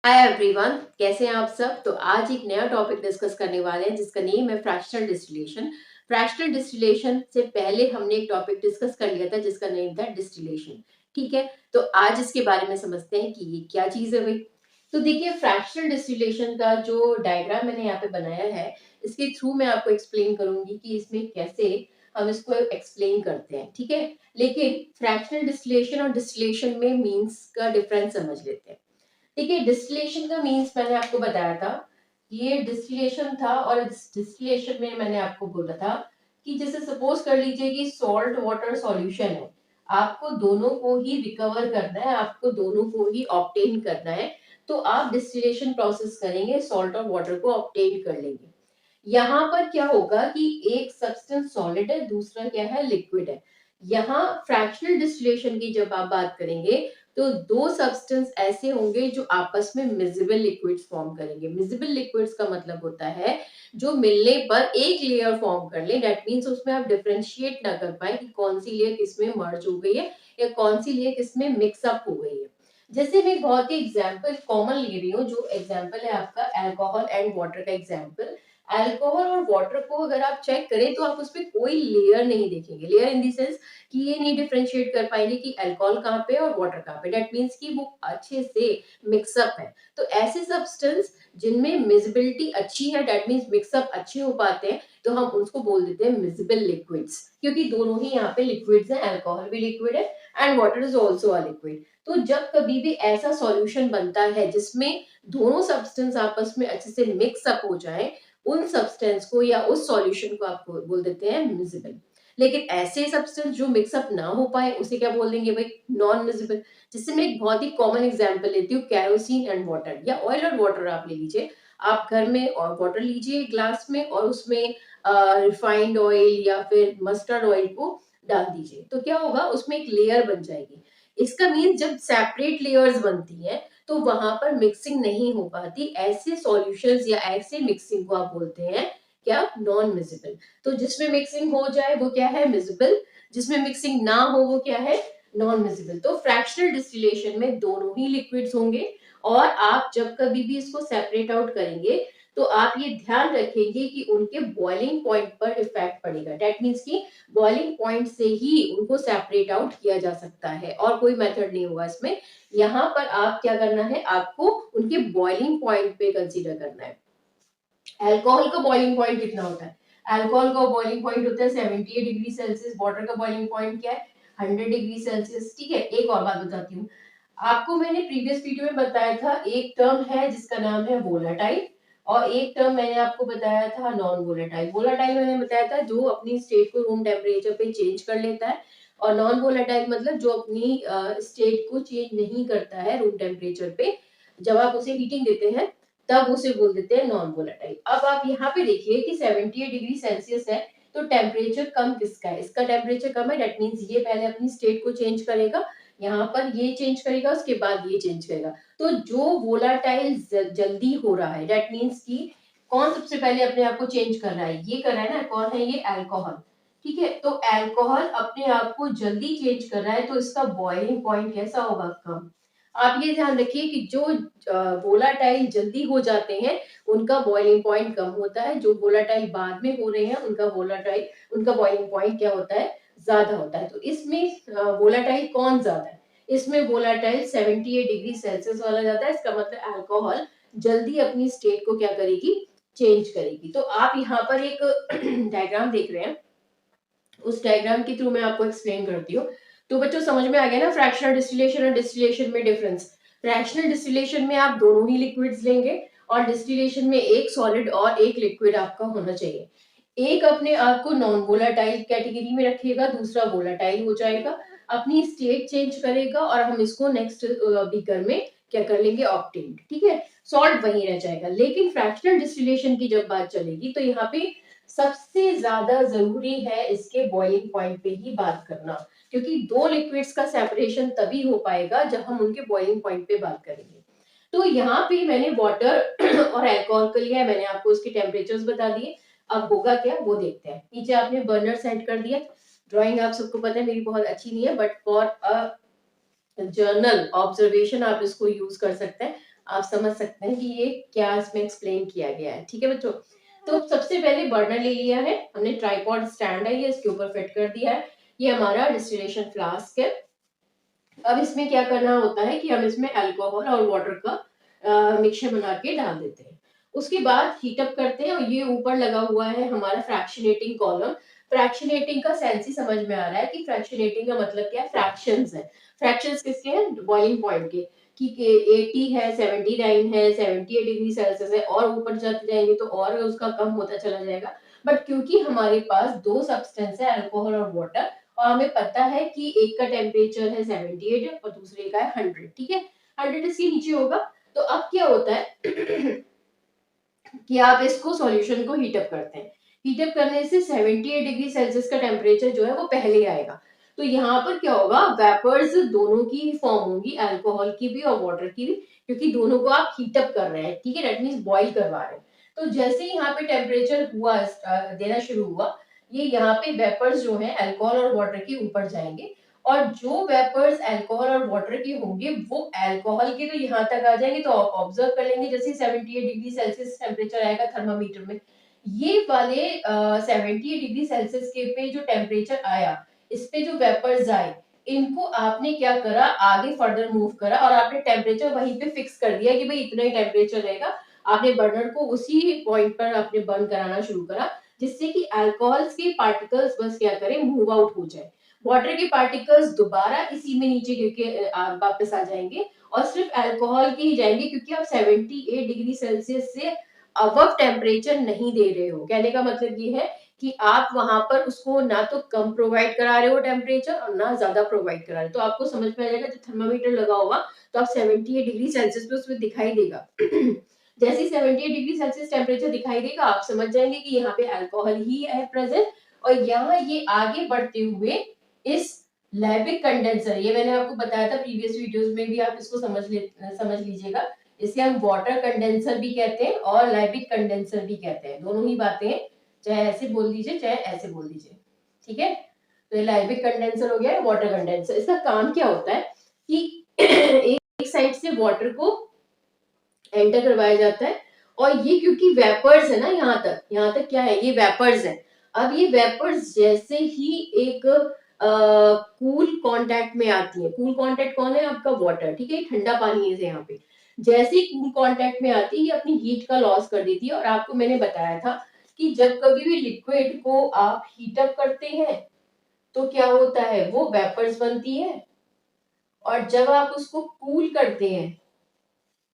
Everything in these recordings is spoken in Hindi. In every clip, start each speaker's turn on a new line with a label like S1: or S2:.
S1: हाय एवरीवन, कैसे हैं आप सब। तो आज एक नया टॉपिक डिस्कस करने वाले हैं जिसका नेम है फ्रैक्शनल डिस्टिलेशन। फ्रैक्शनल डिस्टिलेशन से पहले हमने एक टॉपिक डिस्कस कर लिया था जिसका नेम था डिस्टिलेशन। ठीक है, तो आज इसके बारे में समझते हैं कि ये क्या चीज है भाई। तो देखिए, फ्रैक्शनल डिस्टिलेशन का जो डायग्राम मैंने यहाँ पे बनाया है, इसके थ्रू मैं आपको एक्सप्लेन करूंगी कि इसमें कैसे हम इसको एक्सप्लेन करते हैं। ठीक है, लेकिन फ्रैक्शनल डिस्टिलेशन और डिस्टिलेशन में मीन्स का डिफरेंस समझ लेते हैं। देखिए, डिस्टिलेशन का मीन्स मैंने आपको बताया था, ये डिस्टिलेशन था और इस डिस्टिलेशन में मैंने आपको बोला था कि जैसे सपोज कर लीजिए कि सॉल्ट वाटर सॉल्यूशन है, आपको दोनों को ही रिकवर करना है, आपको दोनों को ही ऑब्टेन करना है। तो आप डिस्टिलेशन प्रोसेस करेंगे, सॉल्ट और वाटर को ऑब्टेन कर लेंगे। यहाँ पर क्या होगा कि एक सब्सटेंस सॉलिड है, दूसरा क्या है, लिक्विड है। यहाँ फ्रैक्शनल डिस्टिलेशन की जब आप बात करेंगे तो दो सब्सटेंस ऐसे होंगे जो आपस में मिजिबल लिक्विड्स फॉर्म करेंगे। मिजिबल लिक्विड्स का मतलब होता है जो मिलने पर एक लेयर फॉर्म कर ले। दैट मीन्स उसमें आप डिफरेंशिएट ना कर पाए कि कौन सी लेयर किसमें मर्ज हो गई है या कौन सी लेयर किसमें मिक्सअप हो गई है। जैसे मैं बहुत ही एग्जाम्पल कॉमन ले रही हूँ, जो एग्जाम्पल है आपका अल्कोहल एंड वाटर का एग्जाम्पल। अल्कोहल और वाटर को अगर आप चेक करें तो आप उसमें कोई लेयर नहीं देखेंगे। लेयर इन दी सेंस कि ये नहीं डिफरेंशिएट कर पाएंगे कि अल्कोहल कहाँ पे और वाटर कहाँ पे। दैट मीन्स कि वो अच्छे से मिक्सअप है। तो ऐसे सब्सटेंस जिनमें मिजिबिलिटी अच्छी है, दैट मीन्स मिक्सअप अच्छे हो पाते हैं, तो हम उसको बोल देते हैं मिजिबल लिक्विड्स, क्योंकि दोनों ही यहाँ पे लिक्विड्स हैं। अल्कोहल भी लिक्विड है and water is also a liquid. तो जब कभी भी ऐसा सॉल्यूशन बनता है जिसमें दोनों सब्सटेंस आपस में अच्छे से मिक्सअप हो जाए, उन सब्सटेंस को या उस सॉल्यूशन को आप बोल देते हैं मिजिबल। लेकिन ऐसे सब्सटेंस जो मिक्सअप ना हो पाए उसे क्या बोल देंगे भाई, नॉन मिजिबल। जिससे मैं एक बहुत ही कॉमन एग्जांपल लेती हूँ, कैरोसिन एंड वाटर या ऑयल और वाटर आप ले लीजिए। आप घर में और वाटर लीजिए ग्लास में और उसमें रिफाइंड ऑयल या फिर मस्टर्ड ऑयल को डाल दीजिए, तो क्या होगा, उसमें एक लेयर बन जाएगी। इसका मीन जब सेपरेट लेयर्स बनती हैं तो वहां पर मिक्सिंग नहीं हो पाती। ऐसे सॉल्यूशंस या ऐसे मिक्सिंग को आप बोलते हैं क्या, नॉन मिजिबल। तो जिसमें मिक्सिंग हो जाए वो क्या है, मिजिबल। जिसमें मिक्सिंग ना हो वो क्या है, नॉन मिजिबल। तो फ्रैक्शनल डिस्टिलेशन में दोनों ही लिक्विड्स होंगे और आप जब कभी भी इसको सेपरेट आउट करेंगे तो आप ये ध्यान रखेंगे कि उनके बॉइलिंग पॉइंट पर इफेक्ट पड़ेगा। दैट मीन्स कि बॉइलिंग पॉइंट से ही उनको सेपरेट आउट किया जा सकता है और कोई मेथड नहीं होगा इसमें। यहाँ पर आप क्या करना है, आपको उनके बॉइलिंग पॉइंट पे कंसीडर करना है। अल्कोहल का बॉइलिंग पॉइंट कितना होता है, अल्कोहल का बॉइलिंग पॉइंट होता है 78 डिग्री सेल्सियस। वाटर का बॉइलिंग पॉइंट क्या है, 100 डिग्री सेल्सियस। ठीक है, एक और बात बताती हूँ आपको, मैंने प्रीवियस वीडियो में बताया था एक टर्म है जिसका नाम है वोलाटाइल और एक टर्म मैंने आपको बताया था नॉन वोलाटाइल। वोलाटाइल मैंने बताया था जो अपनी स्टेट को रूम टेम्परेचर पे चेंज कर लेता है, और नॉन वोलाटाइल मतलब जो अपनी स्टेट को चेंज नहीं करता है रूम टेम्परेचर पे। जब आप उसे हीटिंग देते हैं तब उसे बोल देते हैं नॉन वोलेटाइल। अब आप यहाँ पे देखिए कि 78 डिग्री सेल्सियस है, तो टेम्परेचर कम किसका है, इसका टेम्परेचर कम है। दैट मींस ये पहले अपनी स्टेट को चेंज करेगा, यहाँ पर ये चेंज करेगा, उसके बाद ये चेंज करेगा। तो जो वोलाटाइल जल्दी हो रहा है, दैट मीन्स कि कौन सबसे पहले अपने आप को चेंज कर रहा है, ये कर रहा है ना, कौन है ये, अल्कोहल। ठीक है, तो अल्कोहल अपने आप को जल्दी चेंज कर रहा है, तो इसका बॉइलिंग पॉइंट कैसा होगा, कम। आप ये ध्यान रखिए कि जो वोलाटाइल जल्दी हो जाते हैं उनका बॉइलिंग पॉइंट कम होता है, जो वोलाटाइल बाद में हो रहे हैं उनका बॉइलिंग पॉइंट क्या होता है, ज्यादा होता है। तो इसमें वोलाटाइल कौन ज्यादा है, इसमें वोलाटाइल 78 डिग्री सेल्सियस वाला ज्यादा है। इसका मतलब अल्कोहल जल्दी अपनी स्टेट को क्या करेगी, चेंज करेगी। तो आप यहाँ पर एक डायग्राम देख रहे हैं, उस डायग्राम के थ्रू मैं आपको एक्सप्लेन करती हूँ। तो बच्चों समझ में आ गया ना फ्रैक्शनल डिस्टिलेशन और डिस्टिलेशन में डिफरेंस। फ्रैक्शनल डिस्टिलेशन में आप दोनों ही लिक्विड्स लेंगे और डिस्टिलेशन में एक सॉलिड और एक लिक्विड आपका होना चाहिए। एक अपने आप को नॉन वोलाटाइल कैटेगरी में रखेगा, दूसरा वोलाटाइल हो जाएगा, अपनी स्टेट चेंज करेगा और हम इसको नेक्स्ट बीकर में क्या कर लेंगे, ऑक्टेन। ठीक है, सॉल्ट वहीं रह जाएगा। लेकिन फ्रैक्शनल डिस्टिलेशन की जब बात चलेगी तो यहाँ पे सबसे ज्यादा जरूरी है इसके बॉइलिंग पॉइंट पे ही बात करना, क्योंकि दो लिक्विड्स का सेपरेशन तभी हो पाएगा जब हम उनके बॉइलिंग पॉइंट पे बात करेंगे। तो यहाँ पे मैंने वाटर और अल्कोहल का लिया है, मैंने आपको उसके टेम्परेचर्स बता दिए। अब होगा क्या वो देखते हैं। नीचे आपने बर्नर सेट कर दिया। ड्राइंग आप सबको पता है मेरी बहुत अच्छी नहीं है, but for a journal observation आप इसको यूज कर सकते हैं। आप समझ सकते हैं कि ये क्या इसमें एक्सप्लेन किया गया है। ठीक है बच्चों, तो सबसे पहले बर्नर ले लिया है हमने, ट्राइपॉड स्टैंड है ये, इसके ऊपर फिट कर दिया है। ये हमारा डिस्टिलेशन फ्लास्क है। अब इसमें क्या करना होता है कि हम इसमें अल्कोहल और वाटर का मिक्सचर बना के डाल देते हैं। उसके बाद हीट अप करते हैं और ये ऊपर लगा हुआ है हमारा फ्रैक्शनेटिंग कॉलम। फ्रैक्शनेटिंग का सेंस ही समझ में आ रहा है कि फ्रैक्शनेटिंग का मतलब क्या है, फ्रैक्शंस है। फ्रैक्शंस किसके हैं, बॉइलिंग पॉइंट के, कि 80 है, 79 है, 78 डिग्री सेल्सियस है, और ऊपर जाते जाएंगे तो और उसका कम होता चला जाएगा। बट क्योंकि हमारे पास दो सब्सटेंस है, अल्कोहल और वाटर, और हमें पता है कि एक का टेम्परेचर है 78 और दूसरे का है 100, ठीक है, 100 इसके नीचे होगा। तो अब क्या होता है कि आप इसको सॉल्यूशन को हीट अप करते हैं। हीट अप करने से 78 डिग्री सेल्सियस का टेम्परेचर जो है वो पहले आएगा। तो यहाँ पर क्या होगा, वेपर्स दोनों की फॉर्म होगी, अल्कोहल की भी और वाटर की भी, क्योंकि दोनों को आप हीट अप कर रहे हैं, ठीक है, दैट मींस बॉईल करवा रहे हैं। तो जैसे ही यहाँ पे टेम्परेचर हुआ देना शुरू हुआ, ये यहाँ पे वेपर्स जो है अल्कोहल और वाटर के ऊपर जाएंगे, और जो वेपर्स अल्कोहल और वाटर के होंगे वो अल्कोहल के तो यहाँ तक आ जाएंगे, तो आप ऑब्जर्व कर लेंगे जैसे 78 डिग्री सेल्सियस टेम्परेचर आएगा थर्मामीटर में, ये वाले 78 डिग्री सेल्सियस के पे जो टेम्परेचर आया, इस पे जो वेपर्स आए, इनको आपने क्या करा, आगे फर्दर मूव करा और आपने टेम्परेचर वहीं पे फिक्स कर दिया कि भाई इतना ही टेम्परेचर रहेगा। आपने बर्नर को उसी पॉइंट पर आपने बर्न कराना शुरू करा, जिससे कि अल्कोहल्स के पार्टिकल्स बस क्या करें, मूव आउट हो जाए। वाटर के पार्टिकल्स दोबारा इसी में नीचे गिर के वापस आ जाएंगे, और सिर्फ अल्कोहल के ही जाएंगे, क्योंकि आप 78 डिग्री सेल्सियस से अबव टेम्परेचर नहीं दे रहे हो। कहने का मतलब ये है कि आप वहां पर उसको ना तो कम प्रोवाइड करा रहे हो टेम्परेचर और ना ज्यादा प्रोवाइड करा रहे हो। तो आपको समझ में आ जाएगा, जब थर्मामीटर लगा होगा तो आप 78 डिग्री सेल्सियस पे उसमें दिखाई देगा जैसे ही 78 डिग्री सेल्सियस टेम्परेचर दिखाई देगा, आप समझ जाएंगे कि यहाँ पे अल्कोहल ही है प्रेजेंट। और यहाँ ये आगे बढ़ते हुए इस लैबिक कंडेंसर, ये मैंने आपको बताया था प्रीवियस वीडियोस में भी, आप इसको समझ लीजिएगा। इसे हम वाटर कंडेंसर भी कहते हैं और लैबिक कंडेंसर भी कहते हैं, दोनों ही बातें हैं, चाहे ऐसे बोल दीजिए चाहे ऐसे बोल दीजिए, ठीक है। तो ये लैबिक कंडेंसर हो गया, वाटर कंडेंसर। इसका काम क्या होता है कि एक साइड से वाटर को एंटर करवाया जाता है, और ये क्योंकि वेपर्स है ना, यहाँ तक क्या है, ये वेपर्स है। अब ये वेपर्स जैसे ही एक कूल कांटेक्ट में आती है, कूल कांटेक्ट कौन है, आपका वाटर, ठीक है, ठंडा पानी है यहाँ पे। जैसे ही कूल कांटेक्ट में आती है, ये अपनी हीट का लॉस कर देती है। और आपको मैंने बताया था कि जब कभी भी लिक्विड को आप हीट अप करते हैं तो क्या होता है, वो वेपर्स बनती है, और जब आप उसको कूल करते हैं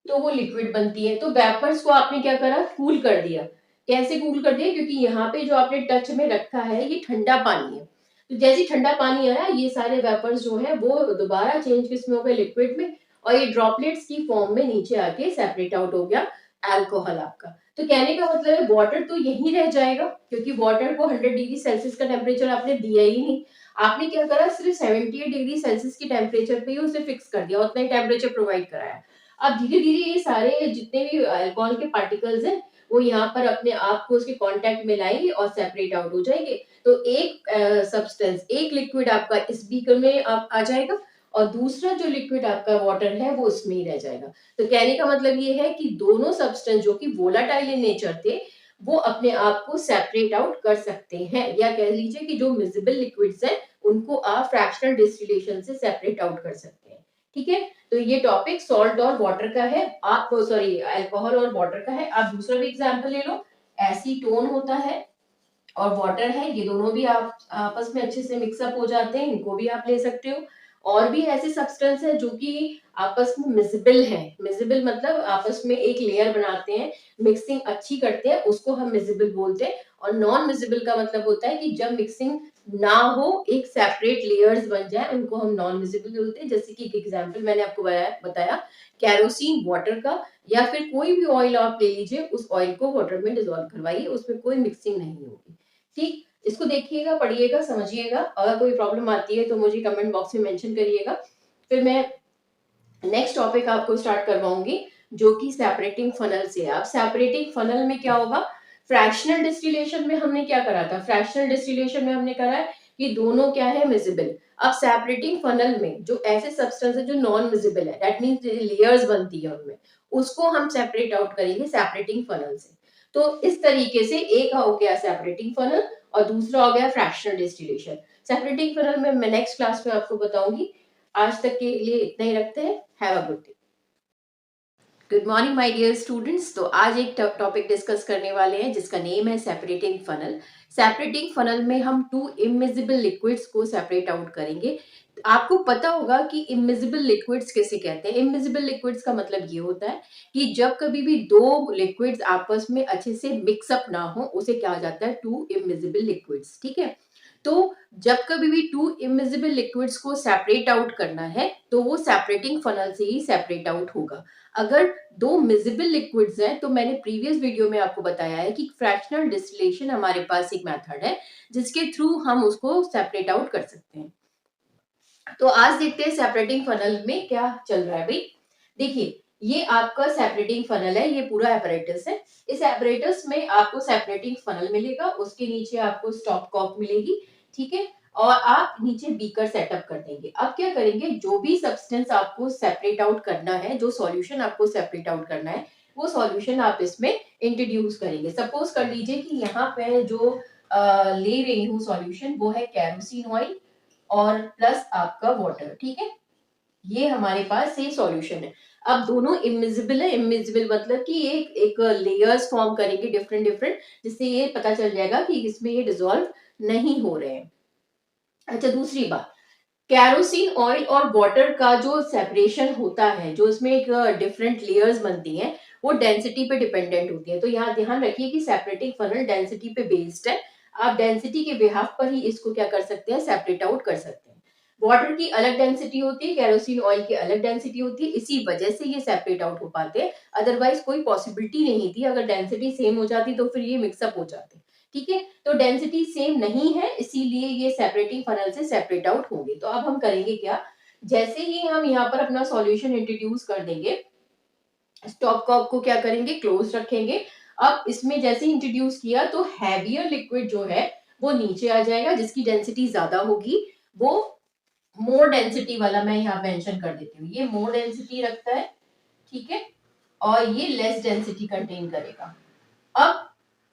S1: तो वो लिक्विड बनती है। तो वेपर्स को आपने क्या करा, कूल कर दिया। कैसे कूल कर दिया, क्योंकि यहाँ पे जो आपने टच में रखा है ये ठंडा पानी है। तो जैसे ठंडा पानी आया, ये सारे वेपर्स जो है वो दोबारा चेंज किस में हो गए, लिक्विड में, और ये ड्रॉपलेट्स की फॉर्म में नीचे आके सेपरेट आउट हो गया अल्कोहल आपका। तो कहने का मतलब है वाटर तो यहीं रह जाएगा, क्योंकि वाटर को 100 डिग्री सेल्सियस का टेम्परेचर आपने दिया ही नहीं। आपने क्या करा, सिर्फ 78 डिग्री सेल्सियस की टेम्परेचर पे ही उसे फिक्स कर दिया, उतना ही टेम्परेचर प्रोवाइड कराया। अब धीरे धीरे ये सारे जितने भी अल्कोहल के पार्टिकल्स हैं, वो यहाँ पर अपने आप को उसके कांटेक्ट में लाएंगे और सेपरेट आउट हो जाएंगे। तो एक सब्सटेंस, एक लिक्विड आपका इस बीकर में आ जाएगा, और दूसरा जो लिक्विड आपका वाटर है वो उसमें ही रह जाएगा। तो कहने का मतलब ये है कि दोनों सब्सटेंस जो कि वोलाटाइल इन नेचर थे, वो अपने आप को सेपरेट आउट कर सकते हैं, या कह लीजिए कि जो मिजिबल लिक्विड्स हैं उनको आप फ्रैक्शनल डिस्टिलेशन से सेपरेट आउट कर सकते हैं, ठीक है। तो ये टॉपिक सॉल्ट और वाटर का है, आप सॉरी अल्कोहल और वाटर का है। आप दूसरा भी एग्जांपल ले लो, एसीटोन होता है और वाटर है, ये दोनों भी आप आपस में अच्छे से मिक्सअप हो जाते हैं, इनको भी आप ले सकते हो। और भी ऐसे सब्सटेंस है जो कि आपस में मिजिबल है, मिजिबल मतलब आपस में एक लेयर बनाते हैं, मिक्सिंग अच्छी करते हैं, उसको हम मिजिबल बोलते हैं। और नॉन मिजिबल का मतलब होता है कि जब मिक्सिंग ना हो, एक सेपरेट लेयर्स बन जाए, उनको हम नॉन मिजिबल बोलते हैं। जैसे कि एक एग्जांपल मैंने आपको बताया कैरोसिन वाटर का, या फिर कोई भी ऑयल आप ले लीजिए, उस ऑयल को वाटर में डिसॉल्व करवाइए, उसमें कोई मिक्सिंग नहीं होगी, ठीक। इसको देखिएगा, पढ़िएगा, समझिएगा। अगर कोई प्रॉब्लम आती है तो मुझे कमेंट बॉक्स में मेंशन करिएगा, फिर मैं नेक्स्ट टॉपिक आपको स्टार्ट करवाऊंगी, जो कि सेपरेटिंग फनल से है। अब सेपरेटिंग फनल में क्या होगा, फ्रैक्शनल डिस्टिलेशन में हमने क्या करा था, फ्रैक्शनल डिस्टिलेशन में हमने करा है कि दोनों क्या है, मिजिबल। अब सेपरेटिंग फनल में जो ऐसे सब्सटेंस है जो नॉन मिजिबल है, दैट मींस लेयर्स बनती है उनमें, उसको हम सेपरेट आउट करेंगे सेपरेटिंग फनल से। तो इस तरीके से एक हो गया सेपरेटिंग फनल और दूसरा हो गया फ्रैक्शनल डिस्टिलेशन। सेपरेटिंग फनल में मैं नेक्स्ट क्लास में आपको बताऊंगी। आज तक के लिए इतना ही रखते हैं। Have a good day. Good morning my dear students. तो आज एक टॉपिक डिस्कस करने वाले हैं जिसका नेम है सेपरेटिंग फनल। सेपरेटिंग फनल में हम टू इमिजिबल लिक्विड्स को सेपरेट आउट करेंगे। आपको पता होगा कि इमिजिबल लिक्विड्स किसे कहते हैं। इमिजिबल लिक्विड्स का मतलब ये होता है कि जब कभी भी दो लिक्विड्स आपस में अच्छे से मिक्सअप ना हो उसे कहा जाता है टू इमिजिबल लिक्विड्स। ठीक है। तो जब कभी भी टू इमिजिबल लिक्विड्स को सेपरेट आउट करना है तो वो सेपरेटिंग फनल से ही सेपरेट आउट होगा। अगर दो मिजिबल लिक्विड्स हैं तो मैंने प्रीवियस वीडियो में आपको बताया है कि फ्रैक्शनल डिस्टिलेशन हमारे पास एक मेथड है जिसके थ्रू हम उसको सेपरेट आउट कर सकते हैं। तो आज देखते हैं सेपरेटिंग फनल में क्या चल रहा है भाई। देखिए ये आपका सेपरेटिंग फनल है, ये पूरा एपरेटस है। इस एपरेटस में आपको सेपरेटिंग फनल मिलेगा, उसके नीचे आपको स्टॉप कॉक मिलेगी। ठीक है। और आप नीचे बीकर सेटअप कर देंगे। अब क्या करेंगे, जो भी सब्सटेंस आपको सेपरेट आउट करना है, जो सॉल्यूशन आपको सेपरेट आउट करना है, वो सॉल्यूशन आप इसमें इंट्रोड्यूस करेंगे। सपोज कर लीजिए कि यहाँ पे जो ले रही हूँ सॉल्यूशन वो है कैरोसिन ऑयल और प्लस आपका वाटर। ठीक है। ये हमारे पास से सॉल्यूशन है। अब दोनों इमिजिबल है। इमिजिबल मतलब कि ये एक लेयर्स फॉर्म करेंगे डिफरेंट डिफरेंट, जिससे ये पता चल जाएगा कि इसमें ये डिसॉल्व नहीं हो रहे हैं। अच्छा दूसरी बात, कैरोसिन ऑयल और वाटर का जो सेपरेशन होता है, जो इसमें एक डिफरेंट लेयर्स बनती हैं, वो डेंसिटी पे डिपेंडेंट होती है। तो यहाँ ध्यान रखिए कि सेपरेटिंग फनल डेंसिटी पे बेस्ड है। आप डेंसिटी के बिहाफ पर ही इसको क्या कर सकते हैं, सेपरेट आउट कर सकते हैं। वाटर की अलग डेंसिटी होती है, कैरोसिन ऑयल की अलग डेंसिटी होती है, इसी वजह से ये सेपरेट आउट हो पाते हैं। अदरवाइज कोई पॉसिबिलिटी नहीं थी। अगर डेंसिटी सेम हो जाती तो फिर ये मिक्सअप हो जाते। ठीक है। तो डेंसिटी सेम नहीं है, इसीलिए ये सेपरेटिंग फनल से सेपरेट आउट होंगे। तो अब हम करेंगे क्या, जैसे ही हम यहाँ पर अपना सॉल्यूशन इंट्रोड्यूस कर देंगे, स्टॉप कॉक को क्या करेंगे, क्लोज रखेंगे। अब इसमें जैसे इंट्रोड्यूस किया तो हैवियर लिक्विड जो है वो नीचे आ जाएगा, जिसकी डेंसिटी ज्यादा होगी वो मोर डेंसिटी वाला मैं यहाँ मेंशन कर देती हूँ। ये मोर डेंसिटी रखता है। ठीक है। और ये लेस डेंसिटी कंटेन करेगा। अब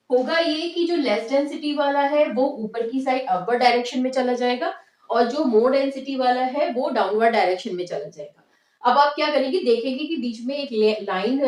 S1: होगा ये कि जो लेस डेंसिटी वाला है वो ऊपर की साइड अपवर्ड डायरेक्शन में चला जाएगा और जो मोर डेंसिटी वाला है वो डाउनवर्ड डायरेक्शन में चला जाएगा। अब आप क्या करेंगे, देखेंगे कि बीच में एक लाइन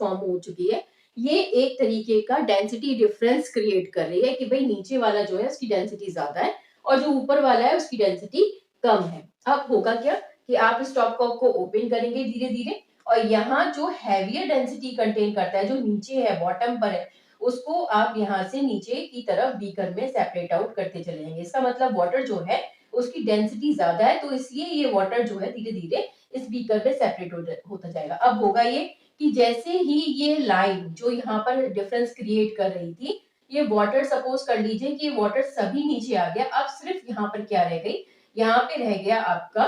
S1: फॉर्म हो चुकी है। ये एक तरीके का डेंसिटी डिफरेंस क्रिएट कर रही है कि भाई नीचे वाला जो है उसकी डेंसिटी ज्यादा है और जो ऊपर वाला है उसकी डेंसिटी कम है। अब होगा क्या कि आप इस टॉप कॉक को ओपन करेंगे धीरे धीरे और यहाँ जो हैवियर डेंसिटी कंटेन करता है, जो नीचे है बॉटम पर है, उसको आप यहाँ से नीचे की तरफ बीकर में सेपरेट आउट करते चले जाएंगे। इसका मतलब वाटर जो है उसकी डेंसिटी ज्यादा है, तो इसलिए ये वाटर जो है धीरे धीरे इस बीकर में सेपरेट होता जाएगा। अब होगा ये कि जैसे ही ये लाइन जो यहाँ पर डिफरेंस क्रिएट कर रही थी, ये वाटर सपोज कर लीजिए कि वाटर सभी नीचे आ गया। अब सिर्फ यहाँ पर क्या रह गई, यहाँ पे रह गया आपका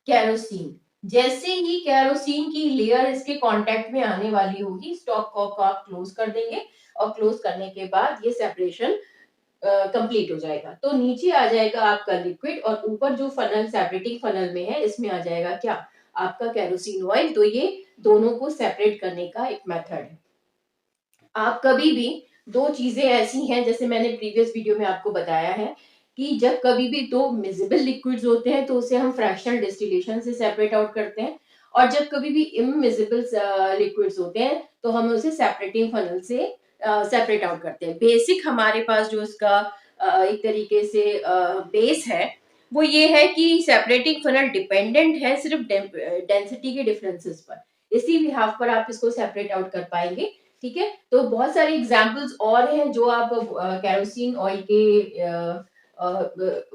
S1: कैरोसिन। जैसे ही कैरोसिन की लेयर इसके कांटेक्ट में आने वाली होगी, स्टॉप कॉक को आप क्लोज कर देंगे और क्लोज करने के बाद ये सेपरेशन कंप्लीट हो जाएगा। तो नीचे आ जाएगा आपका लिक्विड और ऊपर जो फनल सेपरेटिंग फनल में है इसमें आ जाएगा क्या, आपका कैरोसिन ऑयल। तो ये दोनों को सेपरेट करने का एक मेथड है। आप कभी भी दो चीजें ऐसी हैं, जैसे मैंने प्रीवियस वीडियो में आपको बताया है कि जब कभी भी दो मिजिबल लिक्विड्स होते हैं तो उसे हम फ्रैक्शनल डिस्टिलेशन से सेपरेट आउट करते हैं और जब कभी भी इमिजिबल लिक्विड्स होते हैं तो हम उसे सेपरेटिंग फनल से सेपरेट आउट करते हैं। बेसिक हमारे पास जो इसका एक तरीके से बेस है वो ये है कि सेपरेटिंग फनल डिपेंडेंट है सिर्फ डेंसिटी के डिफरेंसेस पर। इसी बिहाफ पर आप इसको सेपरेट आउट कर पाएंगे। ठीक है। तो बहुत सारे एग्जाम्पल्स और हैं जो आप कैरोसिन ऑयल के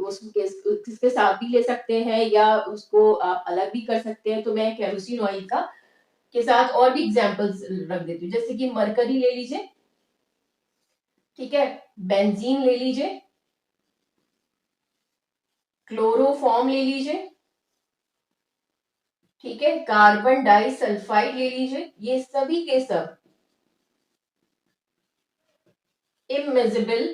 S1: उसके किसके साथ भी ले सकते हैं या उसको आप अलग भी कर सकते हैं। तो मैं कैरोसिन ऑयल का के साथ और भी एग्जाम्पल्स रख देती हूँ, जैसे कि मरकरी ले लीजिए। ठीक है। बेंजीन ले लीजिए, क्लोरोफॉर्म ले लीजिए। ठीक है। कार्बन डाइसल्फाइड ले लीजिए। ये सभी के सब इमिजिबल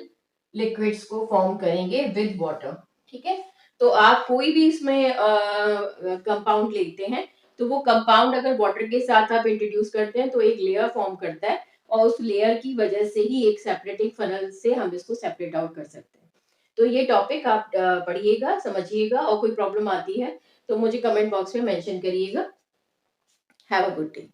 S1: लिक्विड्स को फॉर्म करेंगे विद वाटर। ठीक है। तो आप कोई भी इसमें कंपाउंड लेते हैं तो वो कंपाउंड अगर वाटर के साथ आप इंट्रोड्यूस करते हैं तो एक लेयर फॉर्म करता है और उस लेयर की वजह से ही एक सेपरेटिंग फनल से हम इसको सेपरेट आउट कर सकते हैं। तो ये टॉपिक आप पढ़िएगा, समझिएगा और कोई प्रॉब्लम आती है तो मुझे कमेंट बॉक्स में मेंशन करिएगा। Have a good day.